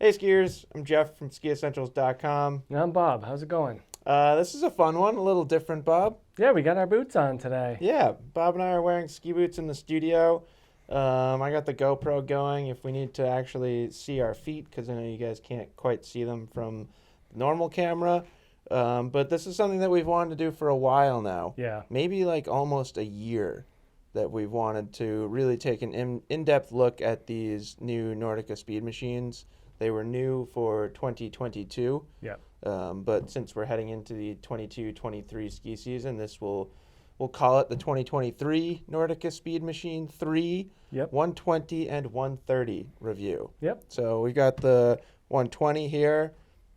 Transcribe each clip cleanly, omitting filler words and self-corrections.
Hey skiers, I'm Jeff from skiessentials.com. And I'm Bob. How's it going? This is a fun one, a little different, Bob. Yeah, we got our boots on today. Yeah, Bob and I are wearing ski boots in the studio. I got the GoPro going if we need to actually see our feet, because I know you guys can't quite see them from the normal camera. But this is something that we've wanted to do for a while now. Yeah. Maybe like almost a year that we've wanted to really take an in-depth look at these new Nordica Speedmachines. They were new for 2022. Yeah. But since we're heading into the 22-23 ski season, we'll call it the 2023 Nordica Speedmachine 3, Yep. 120 and 130 review. Yep. So we got the 120 here.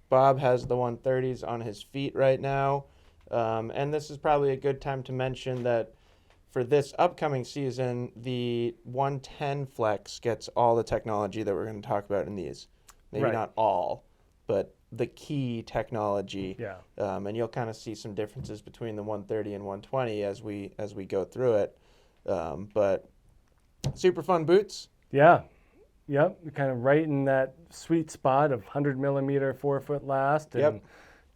Bob has the 130s on his feet right now. And this is probably a good time to mention that for this upcoming season, the 110 Flex gets all the technology that we're going to talk about in these. Maybe Right. not all, but the key technology. Yeah. And you'll kind of see some differences between the 130 and 120 as we go through it. But super fun boots. Yeah. Yep. Kind of right in that sweet spot of 100 millimeter 4-foot last, and Yep.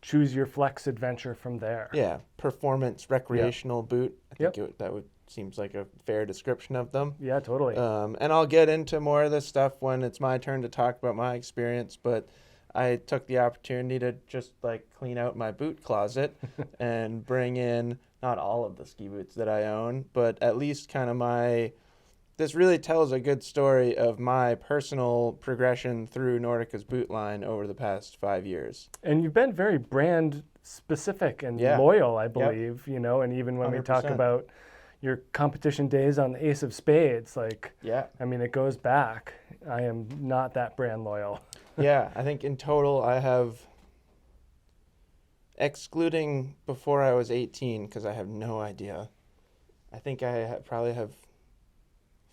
choose your flex adventure from there. Yeah, performance recreational boot. I think Yep. that would seems like a fair description of them. Yeah, totally. And I'll get into more of this stuff when it's my turn to talk about my experience, but I took the opportunity to just like clean out my boot closet and bring in not all of the ski boots that I own, but at least kind of this really tells a good story of my personal progression through Nordica's boot line over the past 5 years. And you've been very brand specific and Yeah. loyal, I believe, and even when we talk 100%. about your competition days on the Ace of Spades, Yeah. it goes back. I am not that brand loyal. Yeah, I think in total I have, excluding before I was 18, because I have no idea, I think probably have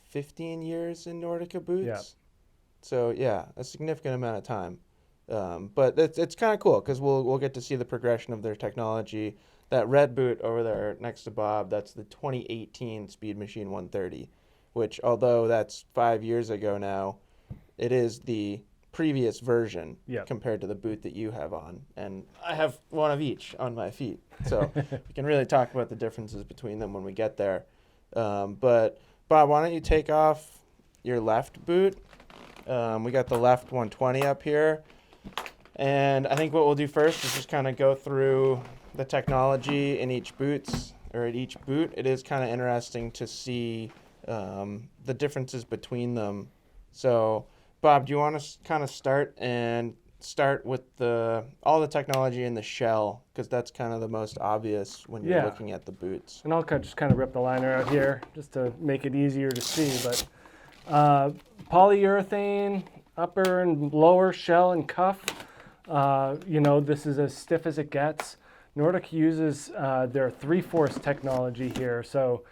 15 years in Nordica boots. Yeah. So yeah, a significant amount of time. But it's kind of cool because we'll get to see the progression of their technology. That red boot over there next to Bob, that's the 2018 Speedmachine 130, which although that's 5 years ago now, it is the previous version compared to the boot that you have on. And I have one of each on my feet. So we can really talk about the differences between them when we get there. But Bob, why don't you take off your left boot? We got the left 120 up here. And I think what we'll do first is just kind of go through the technology in each boot. It is kind of interesting to see the differences between them. So, Bob, do you want to kind of start with all the technology in the shell, because that's kind of the most obvious when you're looking at the boots. And I'll just kind of rip the liner out here just to make it easier to see. But polyurethane, upper and lower shell and cuff. This is as stiff as it gets. Nordic uses their 3-force technology here. So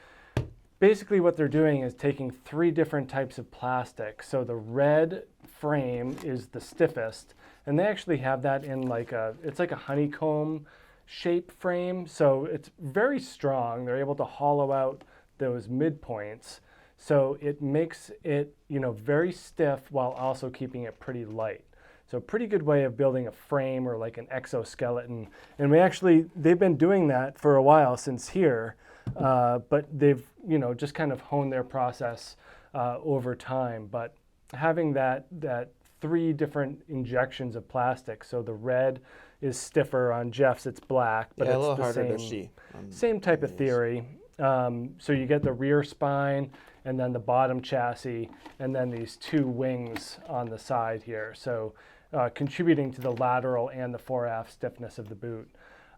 basically what they're doing is taking 3 different types of plastic. So the red frame is the stiffest, and they actually have that in it's like a honeycomb shape frame. So it's very strong. They're able to hollow out those midpoints. So it makes it, very stiff while also keeping it pretty light. So pretty good way of building a frame or like an exoskeleton. And they've been doing that for a while since here, but they've, just kind of honed their process over time. But having that 3 different injections of plastic, so the red is stiffer on Jeff's, it's black, but a it's little the harder to same, see. Same type of theory. So you get the rear spine and then the bottom chassis and then these 2 wings on the side here. So contributing to the lateral and the fore-aft stiffness of the boot.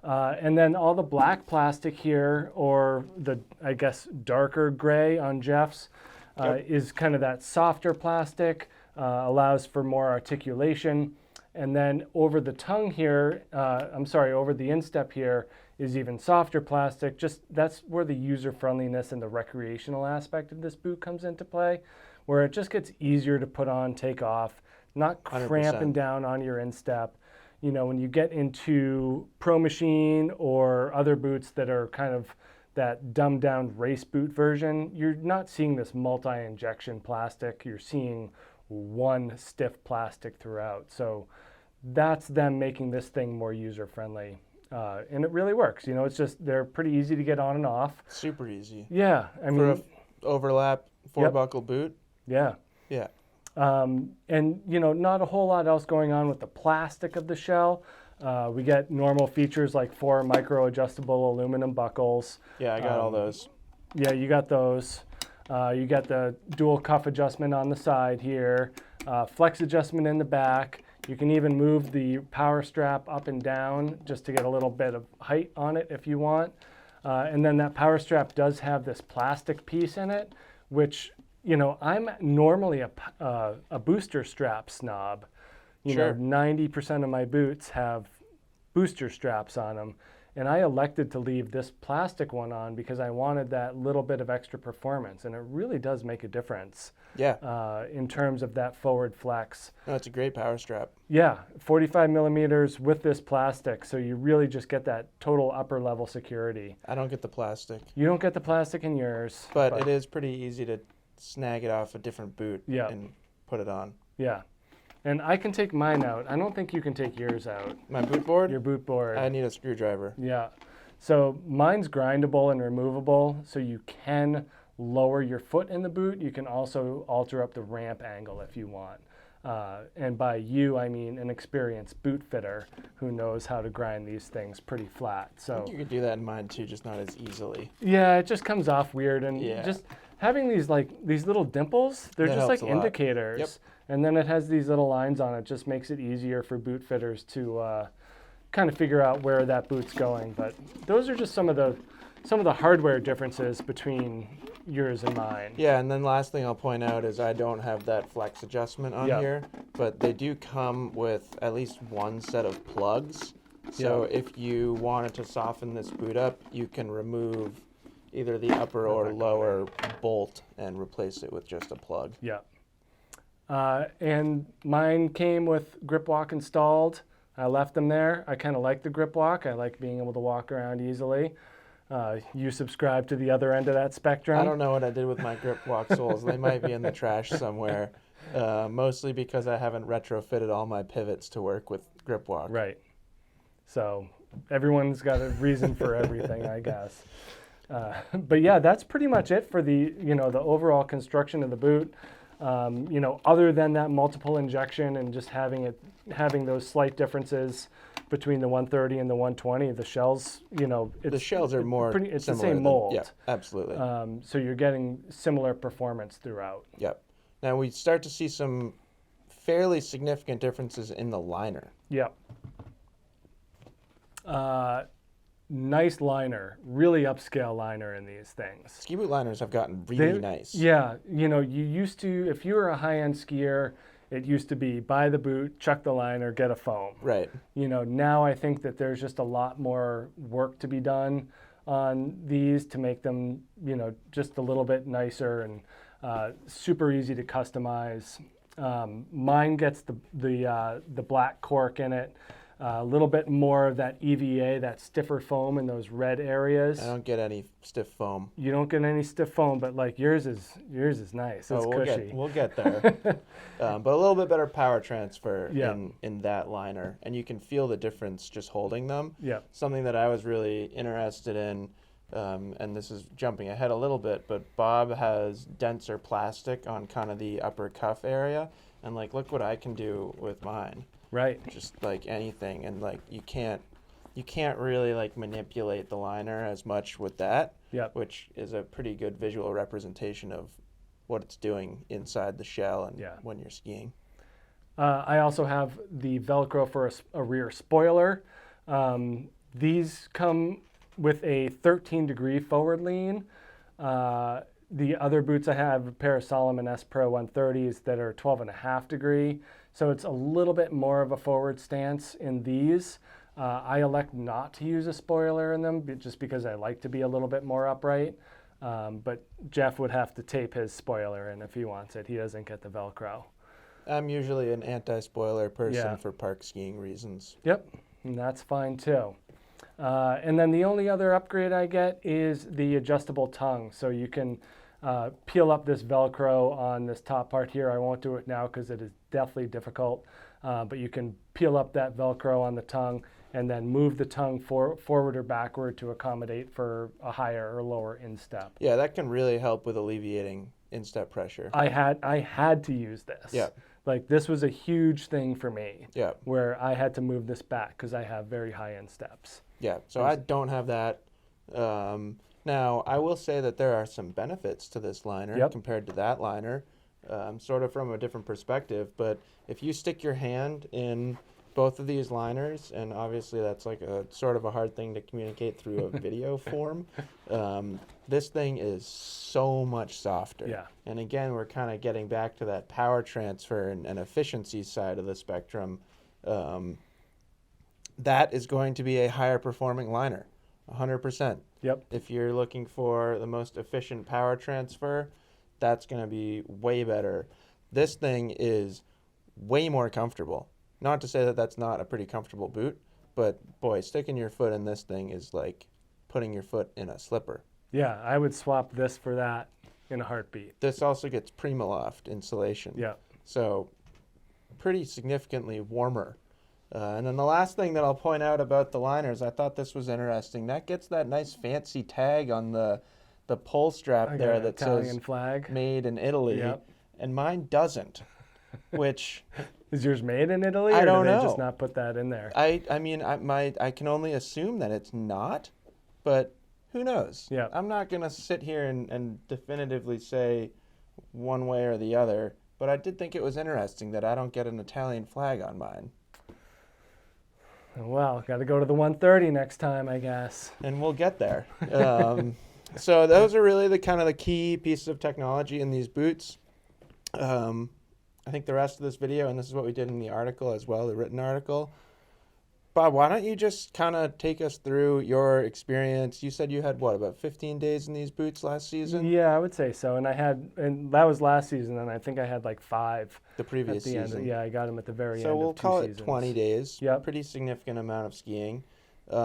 And then all the black plastic here, or the, I guess, darker gray on Jeff's, is kind of that softer plastic, allows for more articulation. And then over the tongue here, over the instep here is even softer plastic. That's where the user-friendliness and the recreational aspect of this boot comes into play, where it just gets easier to put on, take off, not cramping 100%. down on your instep. When you get into Pro Machine or other boots that are kind of that dumbed down race boot version, you're not seeing this multi-injection plastic. You're seeing one stiff plastic throughout. So that's them making this thing more user-friendly. And it really works. It's just, they're pretty easy to get on and off. Super easy. Yeah, I For mean, a overlap four Yep. buckle boot. yeah. Yeah. And not a whole lot else going on with the plastic of the shell. We get normal features like 4 micro adjustable aluminum buckles. Yeah, I got all those. Yeah, you got those. You got the dual cuff adjustment on the side here, flex adjustment in the back. You can even move the power strap up and down just to get a little bit of height on it if you want. And then that power strap does have this plastic piece in it, which, I'm normally a booster strap snob. Sure. 90% of my boots have booster straps on them. And I elected to leave this plastic one on because I wanted that little bit of extra performance. And it really does make a difference in terms of that forward flex. No, it's a great power strap. Yeah, 45 millimeters with this plastic. So you really just get that total upper level security. I don't get the plastic, You don't get the plastic in yours. but it is pretty easy to snag it off a different boot Yeah. and put it on. Yeah. And I can take mine out. I don't think you can take yours out. My boot board? Your boot board. I need a screwdriver. Yeah. So mine's grindable and removable, so you can lower your foot in the boot. You can also alter up the ramp angle if you want. And by you, I mean an experienced boot fitter who knows how to grind these things pretty flat. I So think you could do that in mine too, just not as easily. yeah, it just comes off weird. And Yeah. just having these little dimples, they're That just like helps a lot. indicators. Yep. And then it has these little lines on it, just makes it easier for boot fitters to kind of figure out where that boot's going. But those are just some of the hardware differences between yours and mine. Yeah, and then last thing I'll point out is I don't have that flex adjustment on Yeah. here, but they do come with at least one set of plugs. So if you wanted to soften this boot up, you can remove either the upper or lower bolt and replace it with just a plug. Yeah. And mine came with grip walk installed. I left them there. I kind of like the grip walk. I like being able to walk around easily. You subscribe to the other end of that spectrum. I don't know what I did with my grip walk soles. They might be in the trash somewhere, mostly because I haven't retrofitted all my pivots to work with grip walk. Right. So everyone's got a reason for everything, I guess. But yeah, that's pretty much it for the the overall construction of the boot. Other than that multiple injection and just having those slight differences between the 130 and the 120, the shells, The shells are more it's the similar same mold. Yeah, absolutely. So you're getting similar performance throughout. Yep. Now we start to see some fairly significant differences in the liner. Yep. Nice liner, really upscale liner in these things. Ski boot liners have gotten really nice. Yeah, you used to, if you were a high-end skier, it used to be buy the boot, chuck the liner, get a foam. Right. Now I think that there's just a lot more work to be done on these to make them, just a little bit nicer and super easy to customize. Mine gets the black cork in it. A little bit more of that EVA, that stiffer foam in those red areas. I don't get any stiff foam. You don't get any stiff foam, but like yours is nice. It's cushy. We'll get there. But a little bit better power transfer Yeah. in that liner, and you can feel the difference just holding them. Yeah. Something that I was really interested in, and this is jumping ahead a little bit, but Bob has denser plastic on kind of the upper cuff area, and look what I can do with mine. Right. Just like anything, and you can't really manipulate the liner as much with that. Yep. Which is a pretty good visual representation of what it's doing inside the shell and when you're skiing. I also have the Velcro for a rear spoiler. These come with a 13-degree forward lean. The other boots I have, a pair of Salomon S Pro 130s that are 12.5 degree. So it's a little bit more of a forward stance in these. I elect not to use a spoiler in them just because I like to be a little bit more upright. But Jeff would have to tape his spoiler in if he wants it. He doesn't get the Velcro. I'm usually an anti-spoiler person Yeah. for park skiing reasons. Yep, and that's fine too. And then the only other upgrade I get is the adjustable tongue. So you can peel up this Velcro on this top part here. I won't do it now because it is definitely difficult, but you can peel up that Velcro on the tongue and then move the tongue forward or backward to accommodate for a higher or lower instep. Yeah, that can really help with alleviating instep pressure. I had to use this. Yeah. Like this was a huge thing for me. Yeah. Where I had to move this back because I have very high insteps. Yeah, so I don't have that. Now, I will say that there are some benefits to this liner Yep. compared to that liner, sort of from a different perspective. But if you stick your hand in both of these liners, and obviously that's like a sort of a hard thing to communicate through a video form, this thing is so much softer. Yeah. And again, we're kind of getting back to that power transfer and efficiency side of the spectrum. That is going to be a higher performing liner, 100%. Yep. If you're looking for the most efficient power transfer, that's going to be way better. This thing is way more comfortable. Not to say that that's not a pretty comfortable boot, but boy, sticking your foot in this thing is like putting your foot in a slipper. Yeah, I would swap this for that in a heartbeat. This also gets Primaloft insulation. Yeah. So pretty significantly warmer. And then the last thing that I'll point out about the liners, I thought this was interesting. That gets that nice fancy tag on the pull strap I got there an that Italian says flag. made in Italy, Yep. and mine doesn't, which Is yours made in Italy, I or don't do they know. just not put that in there? I mean I can only assume that it's not, but who knows? Yeah. I'm not gonna sit here and definitively say one way or the other, but I did think it was interesting that I don't get an Italian flag on mine. Well, got to go to the 130 next time, I guess. And we'll get there. So those are really the kind of the key pieces of technology in these boots. I think the rest of this video, and this is what we did in the article as well, the written article. Bob, why don't you just kind of take us through your experience? You said you had, what, about 15 days in these boots last season? Yeah, I would say so. And that was last season, and I think I had like 5 The previous at the season. end. Yeah, I got them at the very end So we'll of 2 call seasons. it 20 days. Yep. Pretty significant amount of skiing.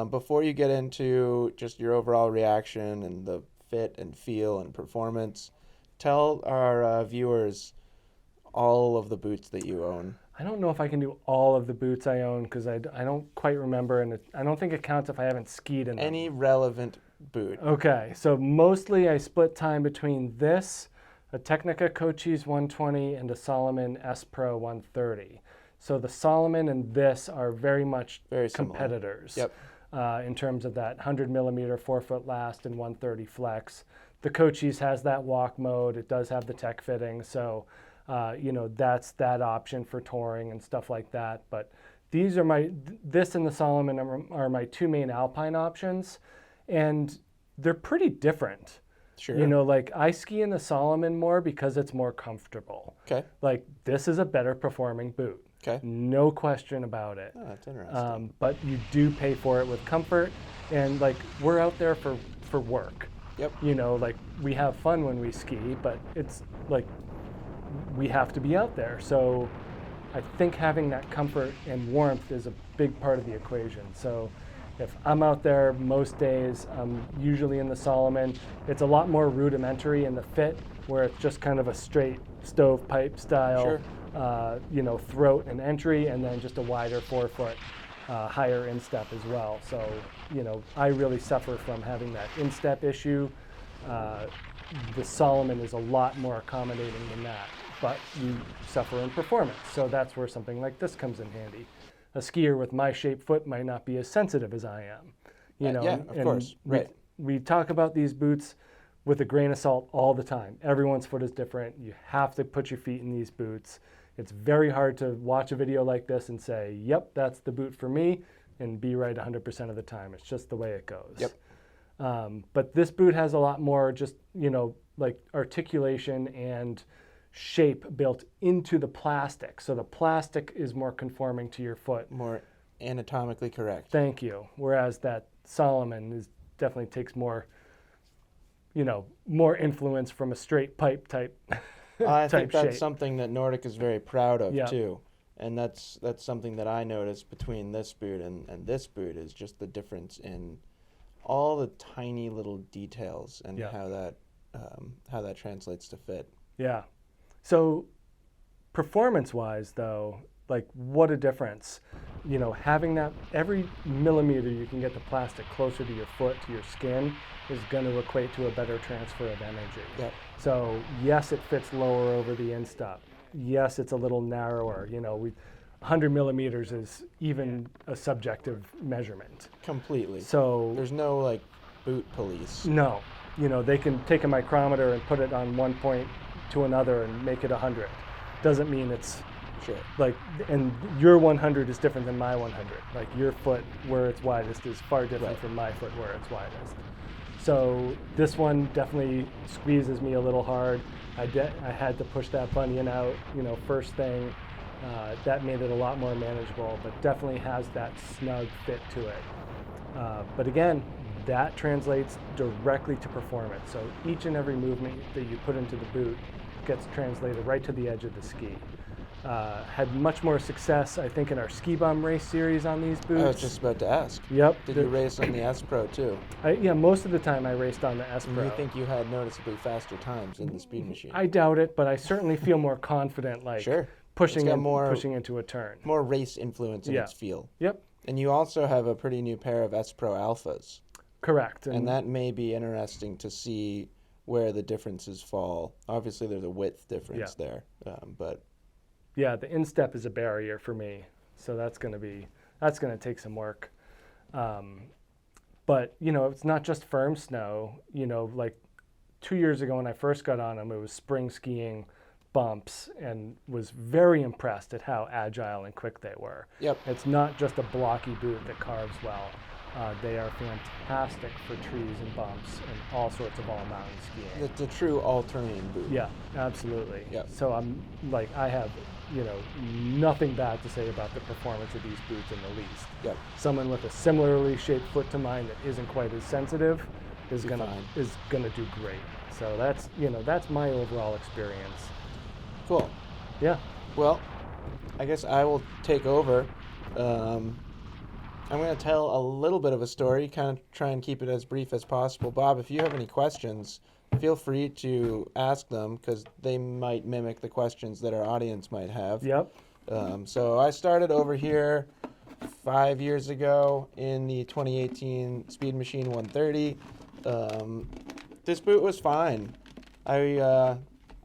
Before you get into just your overall reaction and the fit and feel and performance, tell our viewers all of the boots that you own. I don't know if I can do all of the boots I own because I don't quite remember, and I don't think it counts if I haven't skied in them. Any relevant boot. Okay, so mostly I split time between this, a Technica Cochise 120, and a Salomon S Pro 130. So the Salomon and this are very much Very similar. competitors. Yep. In terms of that 100 millimeter 4-foot last and 130 flex. The Cochise has that walk mode. It does have the tech fitting, so that's that option for touring and stuff like that. But these are this and the Salomon are my 2 main Alpine options, and they're pretty different. Sure. Like I ski in the Salomon more because it's more comfortable. Okay. Like this is a better performing boot. Okay. No question about it. Oh, that's interesting. But you do pay for it with comfort, and like we're out there for work. Yep. Like we have fun when we ski, but it's like we have to be out there. So I think having that comfort and warmth is a big part of the equation. So if I'm out there most days, I'm usually in the Salomon. It's a lot more rudimentary in the fit, where it's just kind of a straight stovepipe style. Sure. Throat and entry, and then just a wider 4-foot higher instep as well. So, I really suffer from having that instep issue. The Salomon is a lot more accommodating than that, but you suffer in performance. So that's where something like this comes in handy. A skier with my shaped foot might not be as sensitive as I am. Yeah, of course. Right. We talk about these boots with a grain of salt all the time. Everyone's foot is different. You have to put your feet in these boots. It's very hard to watch a video like this and say, yep, that's the boot for me, and be right 100% of the time. It's just the way it goes. Yep. But this boot has a lot more just, like articulation and shape built into the plastic. So the plastic is more conforming to your foot. More anatomically correct. Thank you. Whereas that Salomon definitely takes more, more influence from a straight pipe type. I think type that's shape. something that Nordic is very proud of Yeah. too. And that's something that I noticed between this boot and this boot is just the difference in all the tiny little details and Yeah. how that how that translates to fit. Yeah. So performance-wise, though, like what a difference. You know, having that every millimeter you can get the plastic closer to your foot, to your skin, is going to equate to a better transfer of energy. Yep. So yes, it fits lower over the instep. Yes, it's a little narrower. You know, 100 millimeters is even a subjective measurement. Completely. So There's no like boot police. no, you know, they can take a micrometer and put it on one point to another and make it 100. Doesn't mean it's Sure. like, and your 100 is different than my 100. Like your foot where it's widest is far different Right. from my foot where it's widest. So this one definitely squeezes me a little hard. I had to push that bunion out, you know, first thing. That made it a lot more manageable, but definitely has that snug fit to it. But again, that translates directly to performance. So each and every movement that you put into the boot gets translated right to the edge of the ski. Had much more success, I think, in our ski bum race series on these boots. I was just about to ask. Yep. Did you race on the S Pro too? Yeah, most of the time I raced on the S Do Pro. you think you had noticeably faster times in the Speed Machine? I doubt it, but I certainly feel more confident, like Sure. pushing It's got pushing into a turn. more race influence in Yeah. its feel. Yep, And you also have a pretty new pair of S Pro Alphas. correct. And that may be interesting to see where the differences fall. Obviously, there's a width difference there, but yeah, the instep is a barrier for me, so that's going to take some work. But you know, it's not just firm snow. You know, like 2 years ago when I first got on them, it was spring skiing bumps, and was very impressed at how agile and quick they were. Yep. It's not just a blocky boot that carves well. They are fantastic for trees and bumps and all sorts of all-mountain skiing. it's a true all-terrain boot. Yeah, absolutely. Yep. So I'm like, I have, you know, nothing bad to say about the performance of these boots in the least. Yep. Someone with a similarly shaped foot to mine that isn't quite as sensitive is Be gonna fine. do great. So that's my overall experience. Cool. Yeah. Well, I guess I will take over. I'm going to tell a little bit of a story, kind of try and keep it as brief as possible. Bob, if you have any questions, feel free to ask them because they might mimic the questions that our audience might have. Yep. So I started over here 5 years ago in the 2018 Speed Machine 130. This boot was fine. I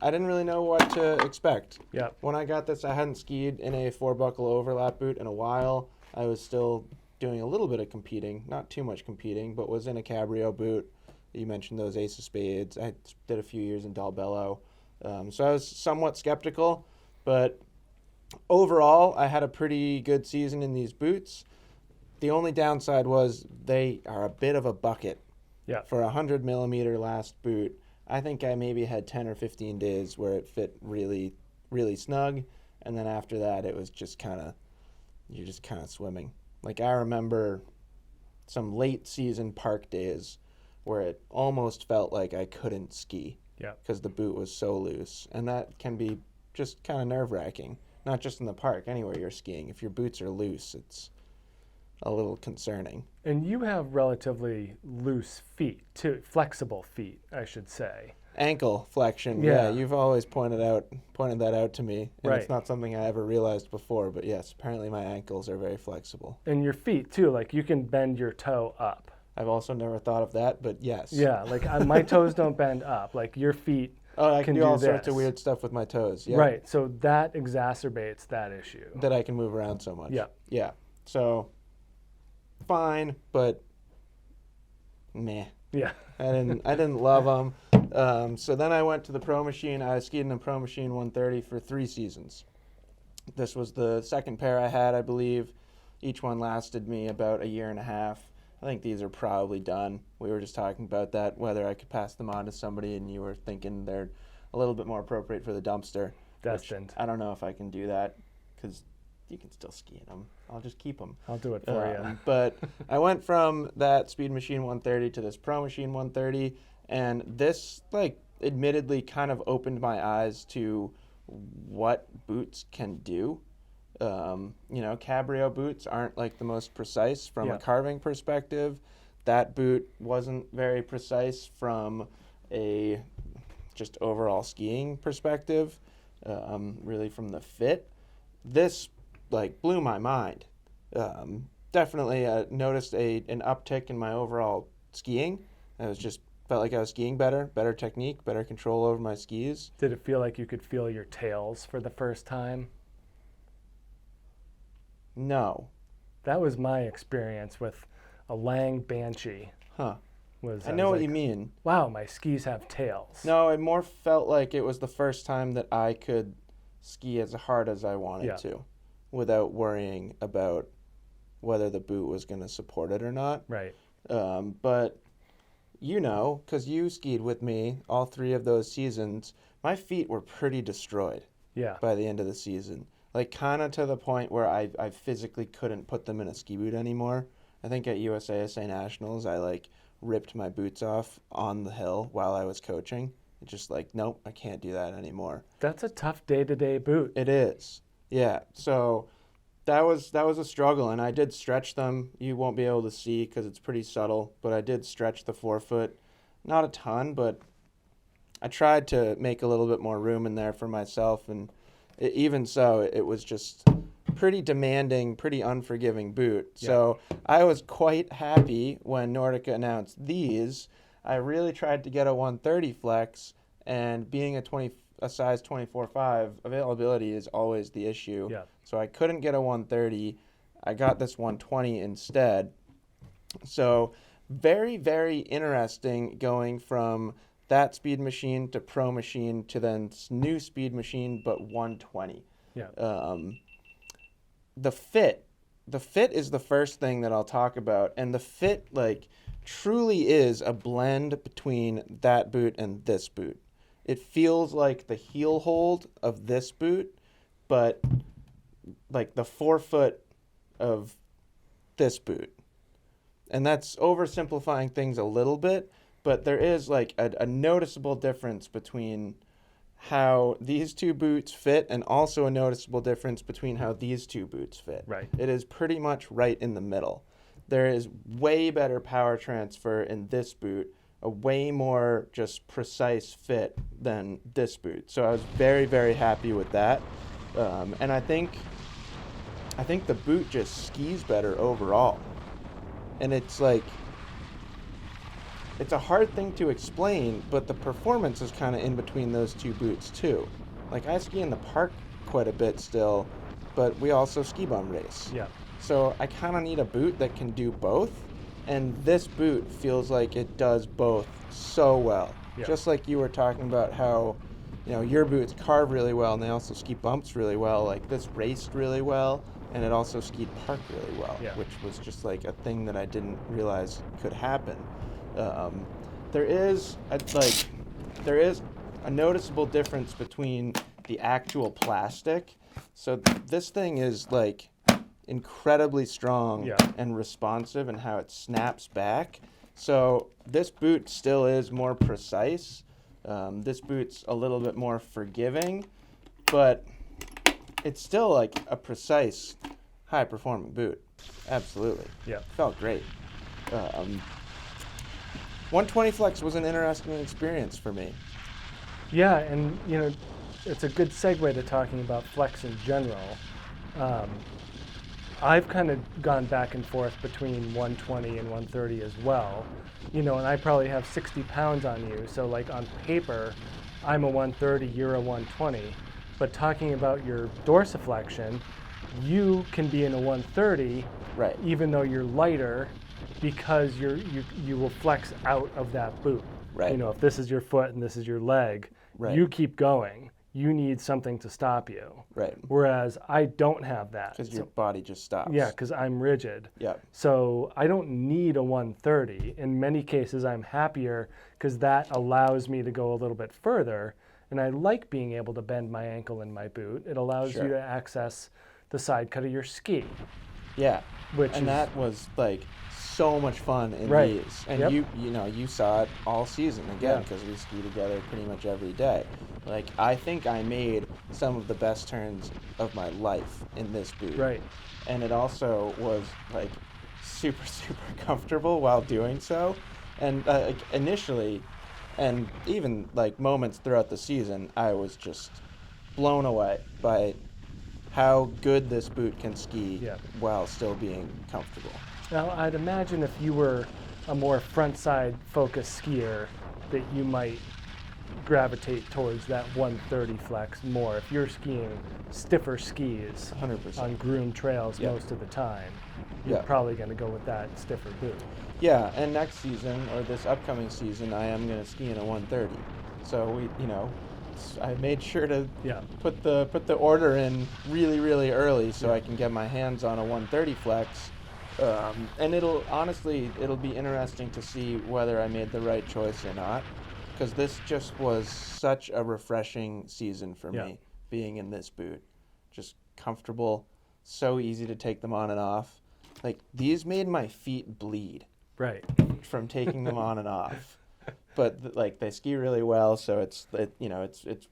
didn't really know what to expect. Yep. When I got this, I hadn't skied in a 4-buckle overlap boot in a while. I was still doing a little bit of competing, not too much competing, but was in a cabrio boot. You mentioned those Ace of Spades. I did a few years in Dalbello. So I was somewhat skeptical, but overall, I had a pretty good season in these boots. The only downside was they are a bit of a bucket. Yeah. For a 100 millimeter last boot, I think I maybe had 10 or 15 days where it fit really, really snug. And then after that, it was just you're just kind of swimming. Like I remember some late season park days where it almost felt like I couldn't ski. Yeah. Because the boot was so loose. And that can be just kind of nerve-wracking. Not just in the park, anywhere you're skiing. If your boots are loose, it's a little concerning. And you have relatively loose feet too, flexible feet, I should say. Ankle flexion. Yeah. You've always pointed that out to me. And Right. It's not something I ever realized before, but yes, apparently my ankles are very flexible. And your feet too, like you can bend your toe up. I've also never thought of that, but yes. Yeah, like my toes don't bend up. Like your feet Oh, I can do all sorts this. of weird stuff with my toes. Yeah. Right, so that exacerbates that issue. That I can move around so much. Yeah. Yeah. So fine, but meh. Yeah. I didn't love them. So then I went to the Pro Machine. I skied in the Pro Machine 130 for 3 seasons. This was the second pair I had, I believe. Each one lasted me about a year and a half. I think these are probably done. We were just talking about that, whether I could pass them on to somebody, and you were thinking they're a little bit more appropriate for the dumpster. Destined. I don't know if I can do that because you can still ski in them. I'll just keep them. I'll do it for you. But I went from that Speed Machine 130 to this Pro Machine 130, and this, like, admittedly kind of opened my eyes to what boots can do. Cabrio boots aren't, like, the most precise from a carving perspective. That boot wasn't very precise from a just overall skiing perspective, really from the fit, this like blew my mind. Definitely noticed an uptick in my overall skiing. I was just felt like I was skiing better technique, better control over my skis. Did it feel like you could feel your tails for the first time? No. That was my experience with a Lang Banshee. Huh. I I was know what like, you mean. wow, my skis have tails. No, it more felt like it was the first time that I could ski as hard as I wanted Yeah. to without worrying about whether the boot was going to support it or not. Right. But you know, because you skied with me all 3 of those seasons, my feet were pretty destroyed Yeah. by the end of the season. Like, kind of to the point where I physically couldn't put them in a ski boot anymore. I think at USASA Nationals, I, like, ripped my boots off on the hill while I was coaching. It's just like, nope, I can't do that anymore. That's a tough day-to-day boot. It is. Yeah. So that was a struggle, and I did stretch them. You won't be able to see because it's pretty subtle, but I did stretch the forefoot. Not a ton, but I tried to make a little bit more room in there for myself, and even so, it was just pretty demanding, pretty unforgiving boot. Yeah. So I was quite happy when Nordica announced these. I really tried to get a 130 flex, and being a size 24.5, availability is always the issue. Yeah. So I couldn't get a 130. I got this 120 instead. So very, very interesting going from that speed machine to Pro Machine to then new speed machine, but 120. Yeah. The fit is the first thing that I'll talk about, and the fit like truly is a blend between that boot and this boot. It feels like the heel hold of this boot, but like the forefoot of this boot. And that's oversimplifying things a little bit, but there is like a noticeable difference between how these two boots fit and also a noticeable difference between how these two boots fit. Right. It is pretty much right in the middle. There is way better power transfer in this boot, a way more just precise fit than this boot. So I was very, very happy with that. And I think the boot just skis better overall. And it's like, it's a hard thing to explain, but the performance is kind of in between those two boots too. Like, I ski in the park quite a bit still, but we also ski bum race. Yeah. So I kind of need a boot that can do both, and this boot feels like it does both so well. Yeah. Just like you were talking about how, you know, your boots carve really well and they also ski bumps really well. Like, this raced really well, and it also skied park really well, Yeah. which was just like a thing that I didn't realize could happen. There is a noticeable difference between the actual plastic. So this thing is like incredibly strong Yeah. and responsive in how it snaps back. So this boot still is more precise. This boot's a little bit more forgiving, but it's still like a precise, high-performing boot. Absolutely. Yeah. Felt great. 120 flex was an interesting experience for me. Yeah, and you know, it's a good segue to talking about flex in general. I've kind of gone back and forth between 120 and 130 as well. You know, and I probably have 60 pounds on you, so like on paper, I'm a 130, you're a 120. But talking about your dorsiflexion, you can be in a 130, Right. even though you're lighter, because you will flex out of that boot. Right. You know, if this is your foot and this is your leg, Right. you keep going. You need something to stop you. Right. Whereas I don't have that. Because So- your body just stops. yeah, because I'm rigid. Yeah. So I don't need a 130. In many cases, I'm happier because that allows me to go a little bit further. And I like being able to bend my ankle in my boot. It allows Sure. you to access the side cut of your ski, Yeah. which And is that was like so much fun in Right. these. And Yep. you saw it all season again Yeah. because we ski together pretty much every day. Like, I think I made some of the best turns of my life in this boot. right. And it also was like super, super comfortable while doing so. And initially, And even like moments throughout the season, I was just blown away by how good this boot can ski Yeah. while still being comfortable. Now, I'd imagine if you were a more front side focused skier, that you might gravitate towards that 130 flex more. If you're skiing stiffer skis 100%. on groomed trails Yep. most of the time, you're Yep. probably going to go with that stiffer boot. Yeah, and next season or this upcoming season, I am going to ski in a 130. So I made sure to Yeah. put the order in really, really early so I can get my hands on a 130 flex. And it'll be interesting to see whether I made the right choice or not, because this just was such a refreshing season for Yeah. me, being in this boot. Just comfortable, so easy to take them on and off. Like, these made my feet bleed Right. from taking them on and off. But like, they ski really well, so it's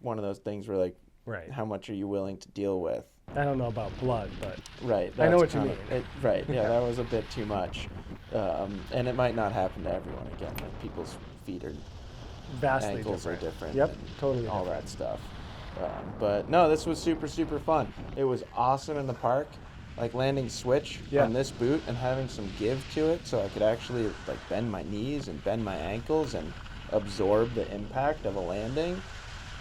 one of those things where, like, Right. how much are you willing to deal with? I don't know about blood, but Right. I know that's what you kind of mean. it, right. Yeah, that was a bit too much. And it might not happen to everyone again. Like, people's feet or vastly ankles different. are different. Yep, and totally all different. that stuff. But no, this was super, super fun. It was awesome in the park. Like, landing switch Yeah. on this boot and having some give to it, so I could actually like bend my knees and bend my ankles and absorb the impact of a landing.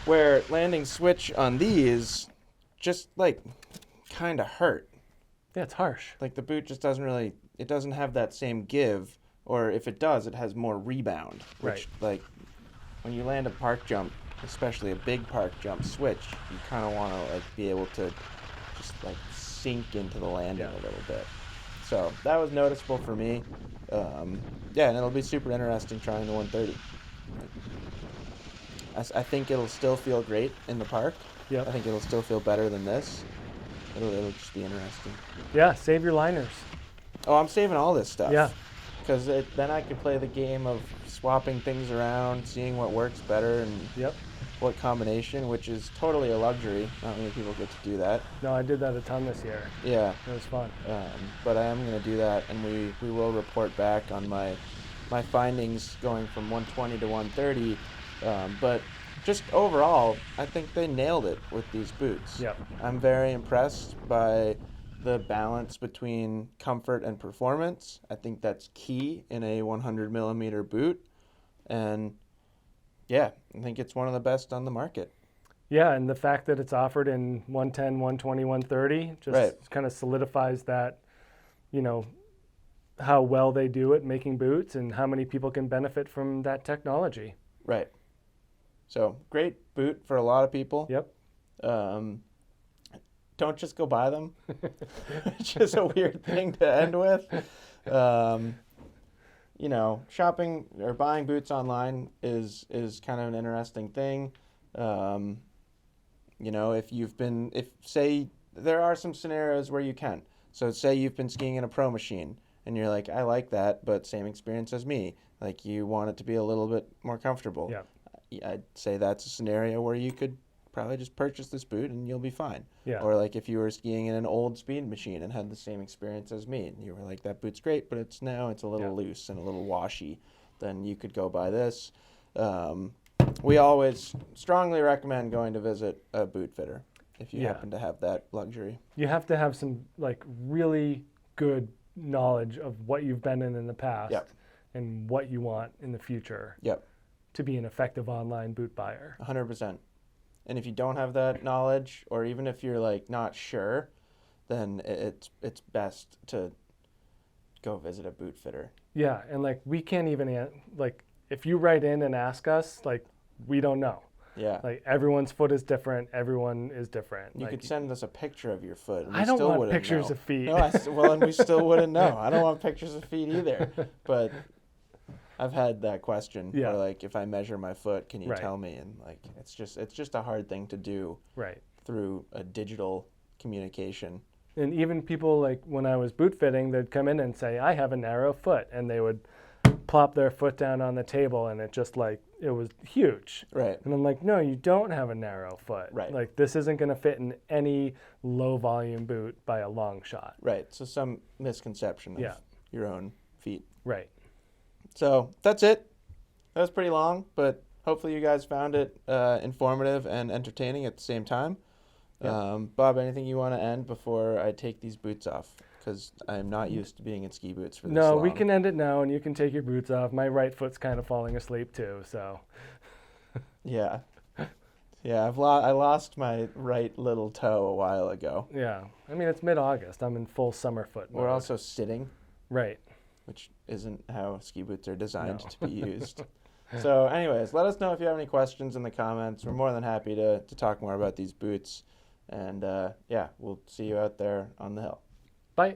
Where landing switch on these just like kind of hurt. Yeah, it's harsh. Like, the boot just it doesn't have that same give, or if it does, it has more rebound. Which, Right. like, when you land a park jump, especially a big park jump switch, you kind of want to like be able to just like sink into the landing a little bit. So that was noticeable for me. Yeah, and it'll be super interesting trying the 130. I think it'll still feel great in the park. Yep. I think it'll still feel better than this. It'll just be interesting. Yeah, save your liners. Oh, I'm saving all this stuff. Yeah. Because then I can play the game of swapping things around, seeing what works better and Yep. what combination, which is totally a luxury. Not many people get to do that. No, I did that a ton this year. Yeah. It was fun. But I am going to do that, and we will report back on my findings going from 120 to 130. But just overall, I think they nailed it with these boots. Yep. I'm very impressed by the balance between comfort and performance. I think that's key in a 100 millimeter boot. And yeah, I think it's one of the best on the market. Yeah, and the fact that it's offered in 110, 120, 130 just Right. kind of solidifies that, how well they do at making boots and how many people can benefit from that technology. Right. So, great boot for a lot of people. Yep. Don't just go buy them, which is a weird thing to end with. Shopping or buying boots online is kind of an interesting thing. If say there are some scenarios where you can. So say you've been skiing in a pro machine and you're like, I like that, but same experience as me. Like, you want it to be a little bit more comfortable. Yeah. I'd say that's a scenario where you could probably just purchase this boot and you'll be fine. Yeah. Or like if you were skiing in an old speed machine and had the same experience as me, and you were like, that boot's great, but it's a little loose and a little washy, then you could go buy this. We always strongly recommend going to visit a boot fitter if you happen to have that luxury. You have to have some really good knowledge of what you've been in the past Yep. and what you want in the future Yep. to be an effective online boot buyer. 100%. And if you don't have that knowledge, or even if you're like not sure, then it's best to go visit a boot fitter. Yeah, and we can't even if you write in and ask us, we don't know. Yeah. Everyone's foot is different. Everyone is different. You could send us a picture of your foot. And I don't want pictures of feet. No, and we still wouldn't know. I don't want pictures of feet either. But I've had that question. Yeah. Where, if I measure my foot, can you Right. tell me? And it's just a hard thing to do. Right. Through a digital communication. And even people when I was boot fitting, they'd come in and say, I have a narrow foot, and they would plop their foot down on the table, and it just it was huge. Right. And I'm like, no, you don't have a narrow foot. Right. This isn't going to fit in any low volume boot by a long shot. Right. So some misconception of your own feet. Right. So that's it. That was pretty long, but hopefully you guys found it informative and entertaining at the same time. Yep. Bob, anything you want to end before I take these boots off? Because I'm not used to being in ski boots for this No, long. we can end it now, and you can take your boots off. My right foot's kind of falling asleep too, so. Yeah. Yeah, I lost my right little toe a while ago. Yeah, I mean, it's mid-August. I'm in full summer foot mode. We're also sitting, Right. which isn't how ski boots are designed No. to be used. So anyways, let us know if you have any questions in the comments. We're more than happy to talk more about these boots. And yeah, we'll see you out there on the hill. Bye.